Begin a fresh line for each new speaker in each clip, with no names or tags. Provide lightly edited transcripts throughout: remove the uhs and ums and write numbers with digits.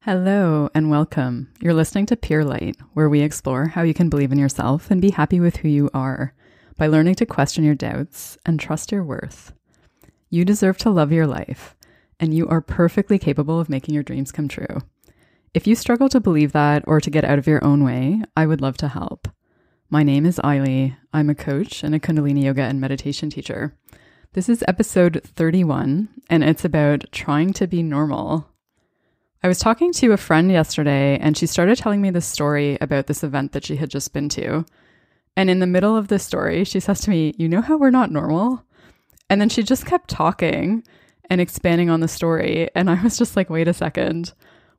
Hello and welcome. You're listening to Pure Light, where we explore how you can believe in yourself and be happy with who you are by learning to question your doubts and trust your worth. You deserve to love your life, and you are perfectly capable of making your dreams come true. If you struggle to believe that or to get out of your own way, I would love to help. My name is Ailey. I'm a coach and a Kundalini yoga and meditation teacher. This is episode 31, and it's about trying to be normal. I was talking to a friend yesterday and she started telling me this story about this event that she had just been to. And in the middle of this story, she says to me, "You know how we're not normal?" And then she just kept talking and expanding on the story. And I was just like, wait a second,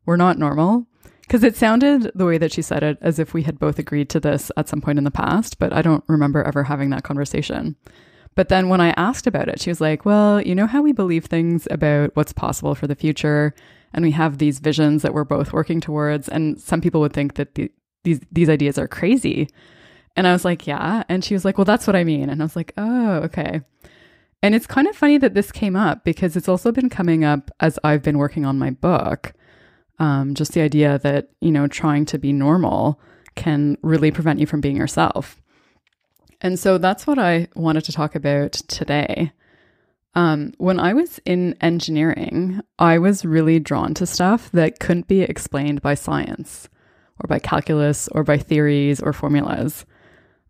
we're not normal? Because it sounded the way that she said it as if we had both agreed to this at some point in the past, but I don't remember ever having that conversation. But then when I asked about it, she was like, well, you know how we believe things about what's possible for the future, and we have these visions that we're both working towards, and some people would think that these ideas are crazy. And I was like, yeah. And she was like, well, that's what I mean. And I was like, oh, okay. And it's kind of funny that this came up because it's also been coming up as I've been working on my book. Just the idea that, trying to be normal can really prevent you from being yourself. And so that's what I wanted to talk about today. When I was in engineering, I was really drawn to stuff that couldn't be explained by science or by calculus or by theories or formulas.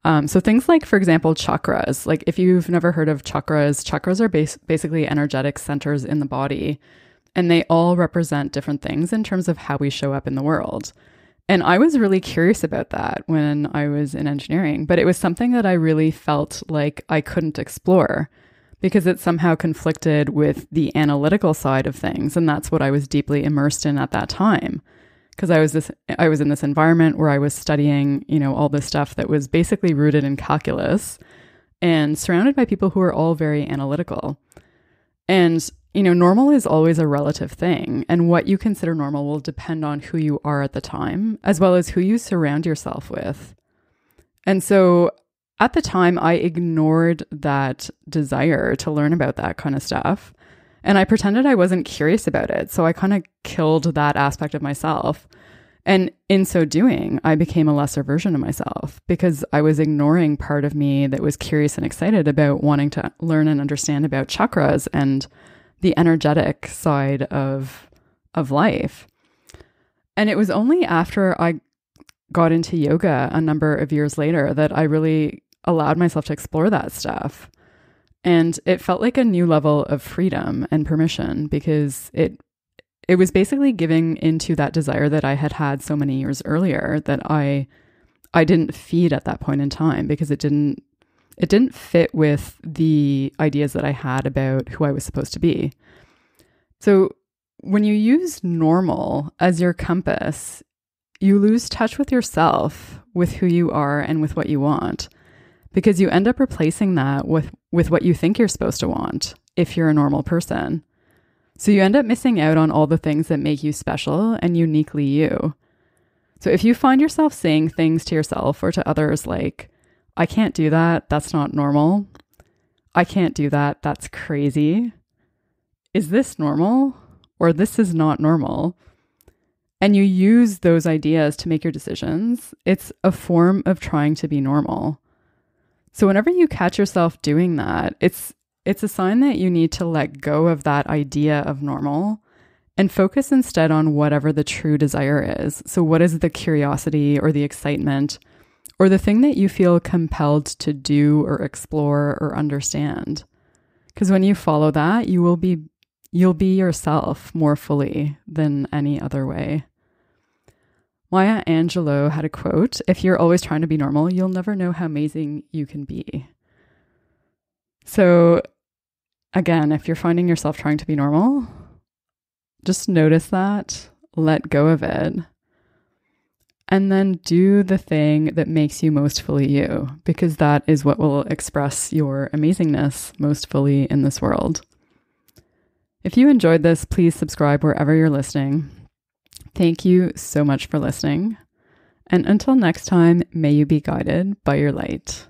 So things like, for example, chakras. Like if you've never heard of chakras are basically energetic centers in the body, and they all represent different things in terms of how we show up in the world. And I was really curious about that when I was in engineering, but it was something that I really felt like I couldn't explore because it somehow conflicted with the analytical side of things. And that's what I was deeply immersed in at that time. Because I was in this environment where I was studying, all this stuff that was basically rooted in calculus and surrounded by people who are all very analytical. And normal is always a relative thing, and what you consider normal will depend on who you are at the time, as well as who you surround yourself with. And so at the time, I ignored that desire to learn about that kind of stuff, and I pretended I wasn't curious about it. So I kind of killed that aspect of myself. And in so doing, I became a lesser version of myself because I was ignoring part of me that was curious and excited about wanting to learn and understand about chakras and the energetic side of life. And it was only after I got into yoga a number of years later that I really allowed myself to explore that stuff. And it felt like a new level of freedom and permission because it was basically giving into that desire that I had had so many years earlier that I didn't feed at that point in time because it didn't fit with the ideas that I had about who I was supposed to be. So when you use normal as your compass, you lose touch with yourself, with who you are and with what you want, because you end up replacing that with what you think you're supposed to want if you're a normal person. So you end up missing out on all the things that make you special and uniquely you. So if you find yourself saying things to yourself or to others like, I can't do that, that's not normal. I can't do that, that's crazy. Is this normal? Or this is not normal? And you use those ideas to make your decisions. It's a form of trying to be normal. So whenever you catch yourself doing that, it's a sign that you need to let go of that idea of normal and focus instead on whatever the true desire is. So what is the curiosity or the excitement or the thing that you feel compelled to do or explore or understand? Because when you follow that, you'll be yourself more fully than any other way. Maya Angelou had a quote, "If you're always trying to be normal, you'll never know how amazing you can be." So again, if you're finding yourself trying to be normal, just notice that, let go of it, and then do the thing that makes you most fully you, because that is what will express your amazingness most fully in this world. If you enjoyed this, please subscribe wherever you're listening. Thank you so much for listening. And until next time, may you be guided by your light.